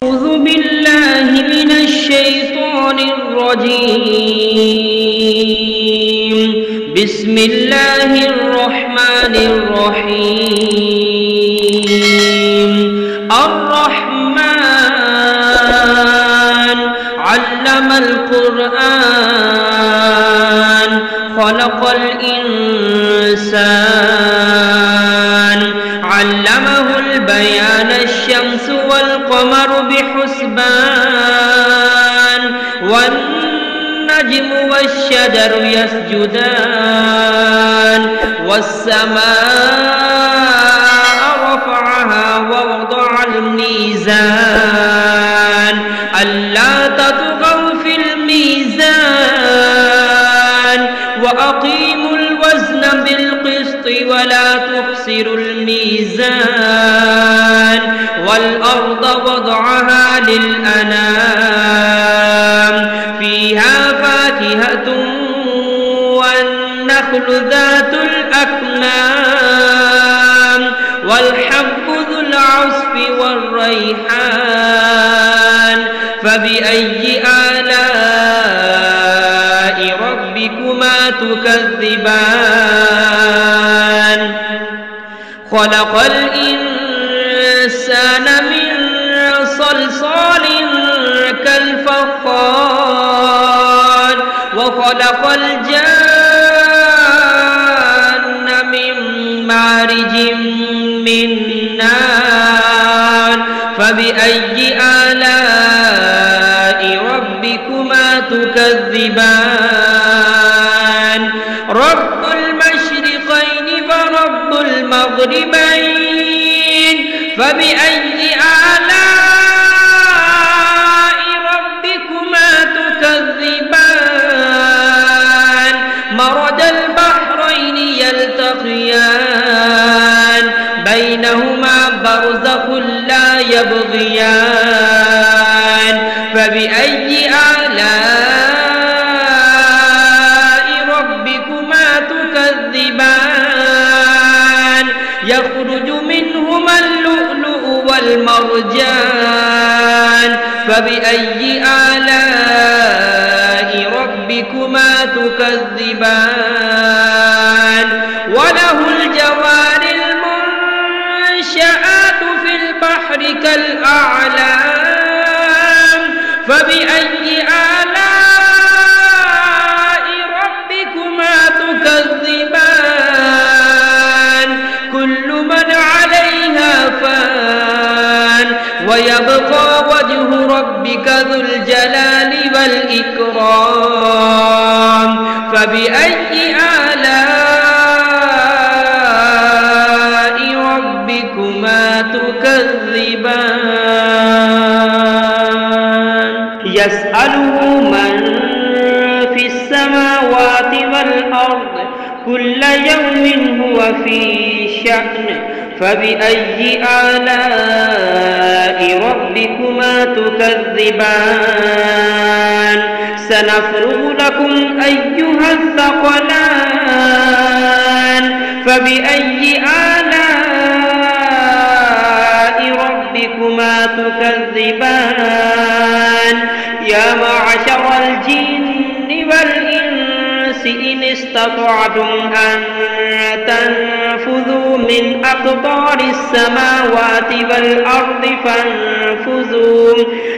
أعوذ بالله من الشيطان الرجيم. بسم الله الرحمن الرحيم. الرحمن علم القرآن خلق الإنسان علمه البيان الشمس والقمر بحسبان والنجم والشجر يسجدان والسماء رفعها ووضع الميزان ألا تطغوا في الميزان وأقيموا الوزن بالقسط ولا تخسروا الميزان والأرض وضعها للأنام فيها فاكهة والنخل ذات الأكمام والحب ذو العصف والريحان فبأي آلاء ربكما تكذبان خلق الإنسان من صلصال كالفخار وخلق الجان من مارج من نار فبأي آلاء ربكما تكذبان رب المشرقين ورب المغربين فبأي آلاء ربكما تكذبان مرج البحرين يلتقيان بينهما برزخ لا يبغيان فبأي آلاء ربكما تكذبان يخرج منهما اللؤلؤ والمرجان فبأي آلاء ربكما تكذبان وله الجوار المنشآت في البحر كالأعلام فبأي آلاء ربكما تكذبان كل من عليها فان ويبقى وجه ربك ذو الجلال والإكرام فبأي آلاء ربكما تكذبان يسأله من في السماوات والأرض كل يوم هو في شأن فبأي آلاء ربكما تكذبان سنفرغ لكم أيها الثقلان فبأي آلاء ربكما تكذبان يا معشر الجن والإنس إن استطعتم أن تنفذوا من أقطار السماوات والأرض فانفذوا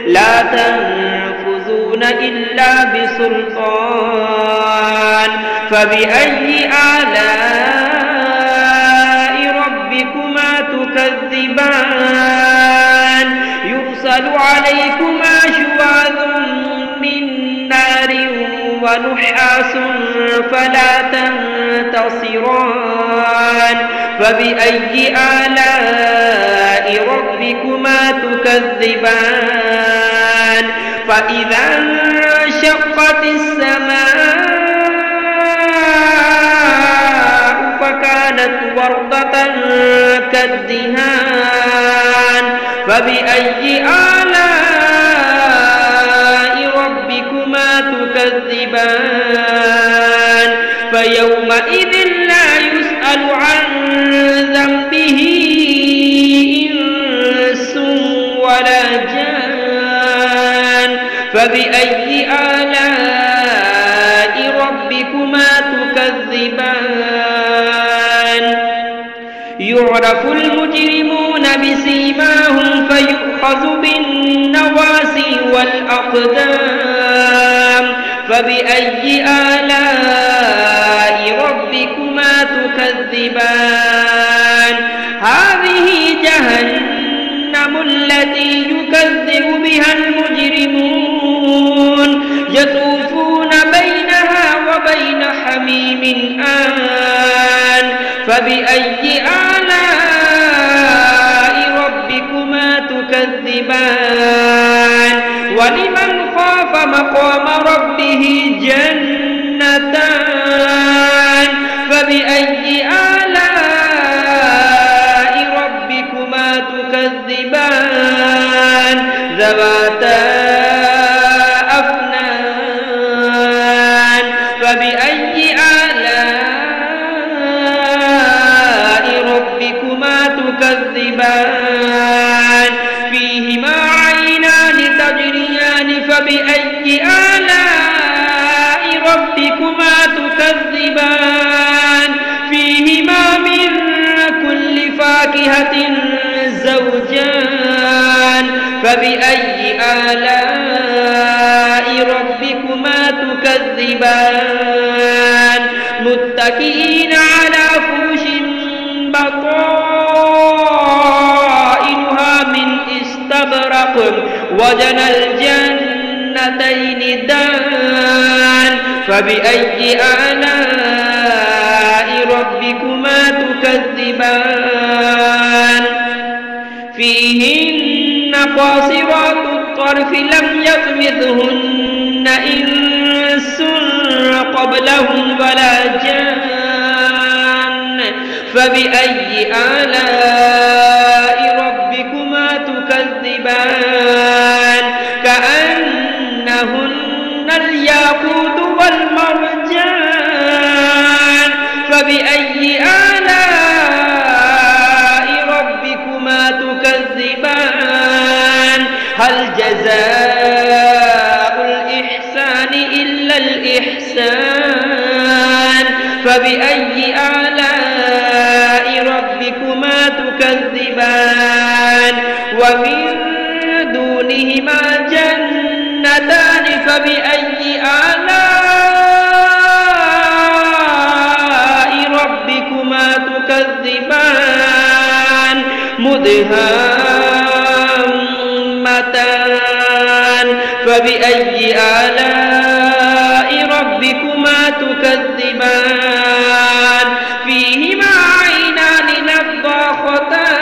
لا تنفذون إلا بسلطان فبأي آلاء ربكما تكذبان يرسل عليكما شواظ من نار ونحاس فلا تنتصران فبأي آلاء ربكما تكذبان فإذا انشقت السماء فكانت وردة كالدهان فبأي آلاء ربكما تكذبان فيومئذ لا يسأل عن ذنبه إنس ولا جان فبأي آلاء ربكما تكذبان يعرف المجرمون بسيماهم فيؤخذ بالنواسي والأقدام فبأي آلاء ربكما تكذبان هذه جهنم التي يكذب بها المجرمون يطوفون بينها وبين حميم آن فبأي آلاء ربكما تكذبان ولمن خاف مقام ربه جنتان فبأي آلاء ربكما تكذبان ذواتا أفنان فبأي آلاء ربكما تكذبان فيهما عينان تجريان فبأي آلاء ربكما تكذبان فيهما من كل فاكهة زوجان فبأي آلاء ربكما تكذبان متكئين على فرش بطائنها من استبرق وجنى الجنتين دان فبأي آلاء ربكما تكذبان فيهن قاصرات الطرف لم يطمثهن إنس قبلهم ولا جان فبأي آلاء ربكما تكذبان كأنهن الياقوت والمرجان فبأي آلاء ربكما تكذبان هل جزاء الإحسان إلا الإحسان فبأي آلاء ربكما تكذبان ومن دونهما جنتان فبأي آلاء ربكما تكذبان مدهامتان فبأي آلاء ربكما تكذبان فيهما عينان نضاختان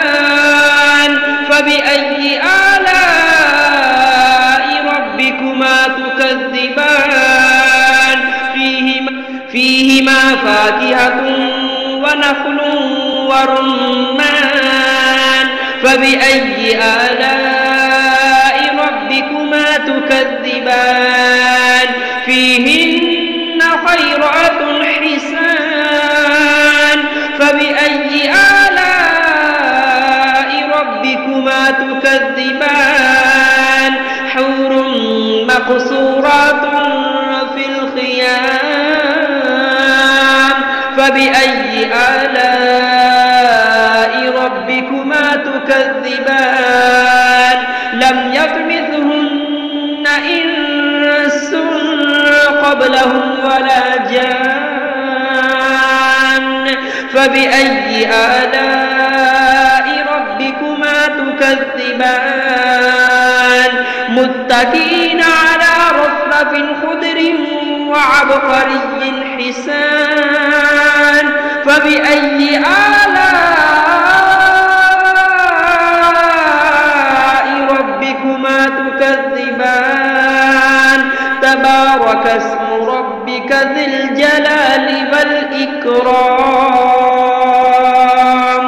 فبأي آلاء ربكما تكذبان فيهما فاكهة ونخل ورمان فبأي آلاء ربكما تكذبان فيهن خيرات حسان فبأي آلاء ربكما تكذبان حور مقصورات في الخيام فبأي آلاء ربكما تكذبان لم يطمثهن إنس قبلهم ولا جان فبأي آلاء ربكما تكذبان متكئين على رفرف خضر وعبقري حسان فبأي آلاء ربكما تكذبان تبارك اسم ربك ذي الجلال والإكرام